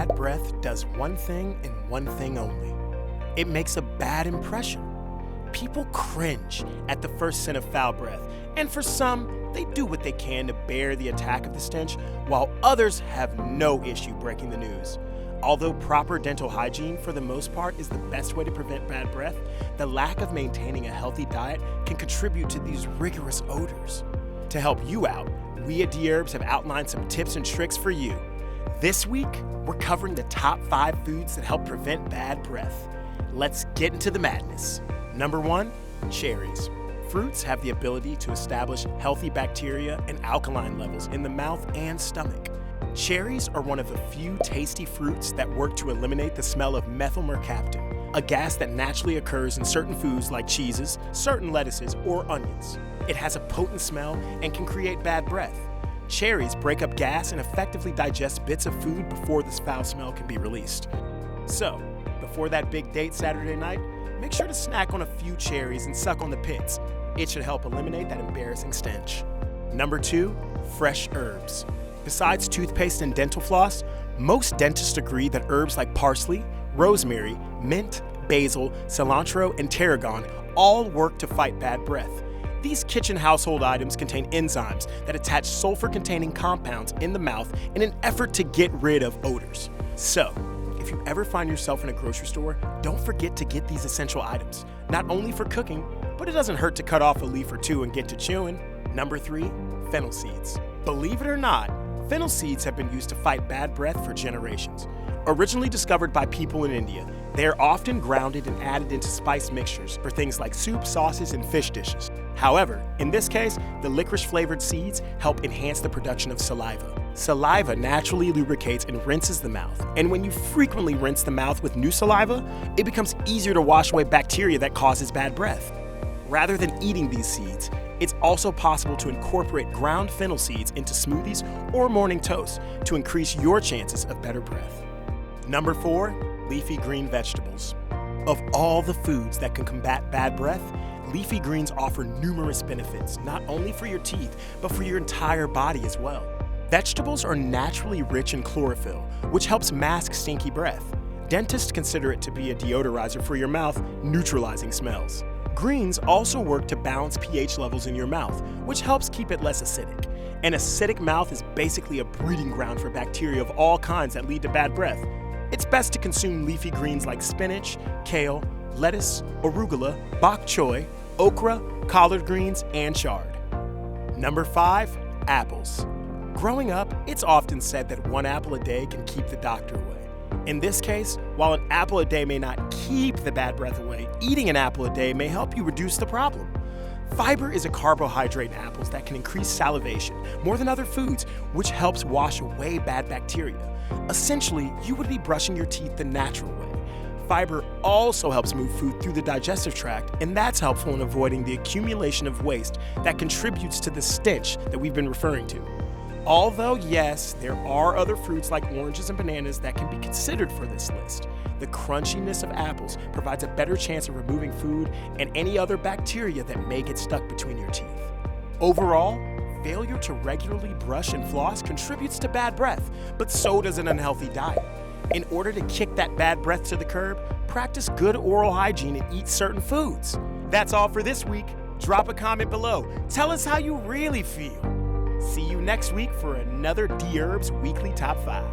bad breath does one thing and one thing only. It makes a bad impression. People cringe at the first scent of foul breath, and for some, they do what they can to bear the attack of the stench, while others have no issue breaking the news. Although proper dental hygiene, for the most part, is the best way to prevent bad breath, the lack of maintaining a healthy diet can contribute to these rigorous odors. To help you out, we at Dherbs have outlined some tips and tricks for you. This week, we're covering the top 5 foods that help prevent bad breath. Let's get into the madness. Number 1, cherries. Fruits have the ability to establish healthy bacteria and alkaline levels in the mouth and stomach. Cherries are one of the few tasty fruits that work to eliminate the smell of methyl mercaptan, a gas that naturally occurs in certain foods like cheeses, certain lettuces, or onions. It has a potent smell and can create bad breath. Cherries break up gas and effectively digest bits of food before this foul smell can be released. So, before that big date Saturday night, make sure to snack on a few cherries and suck on the pits. It should help eliminate that embarrassing stench. Number 2, fresh herbs. Besides toothpaste and dental floss, most dentists agree that herbs like parsley, rosemary, mint, basil, cilantro, and tarragon all work to fight bad breath. These kitchen household items contain enzymes that attach sulfur-containing compounds in the mouth in an effort to get rid of odors. So, if you ever find yourself in a grocery store, don't forget to get these essential items, not only for cooking, but it doesn't hurt to cut off a leaf or two and get to chewing. Number 3, fennel seeds. Believe it or not, fennel seeds have been used to fight bad breath for generations. Originally discovered by people in India, they are often grounded and added into spice mixtures for things like soup, sauces, and fish dishes. However, in this case, the licorice-flavored seeds help enhance the production of saliva. Saliva naturally lubricates and rinses the mouth, and when you frequently rinse the mouth with new saliva, it becomes easier to wash away bacteria that causes bad breath. Rather than eating these seeds, it's also possible to incorporate ground fennel seeds into smoothies or morning toast to increase your chances of better breath. Number 4, leafy green vegetables. Of all the foods that can combat bad breath, leafy greens offer numerous benefits, not only for your teeth, but for your entire body as well. Vegetables are naturally rich in chlorophyll, which helps mask stinky breath. Dentists consider it to be a deodorizer for your mouth, neutralizing smells. Greens also work to balance pH levels in your mouth, which helps keep it less acidic. An acidic mouth is basically a breeding ground for bacteria of all kinds that lead to bad breath. It's best to consume leafy greens like spinach, kale, lettuce, arugula, bok choy, okra, collard greens, and chard. Number 5, apples. Growing up, it's often said that 1 apple a day can keep the doctor away. In this case, while an apple a day may not keep the bad breath away, eating an apple a day may help you reduce the problem. Fiber is a carbohydrate in apples that can increase salivation more than other foods, which helps wash away bad bacteria. Essentially, you would be brushing your teeth the natural way. Fiber also helps move food through the digestive tract, and that's helpful in avoiding the accumulation of waste that contributes to the stench that we've been referring to. Although, yes, there are other fruits like oranges and bananas that can be considered for this list, the crunchiness of apples provides a better chance of removing food and any other bacteria that may get stuck between your teeth. Overall, failure to regularly brush and floss contributes to bad breath, but so does an unhealthy diet. In order to kick that bad breath to the curb, practice good oral hygiene and eat certain foods. That's all for this week. Drop a comment below. Tell us how you really feel. See you next week for another Dherbs Weekly Top 5.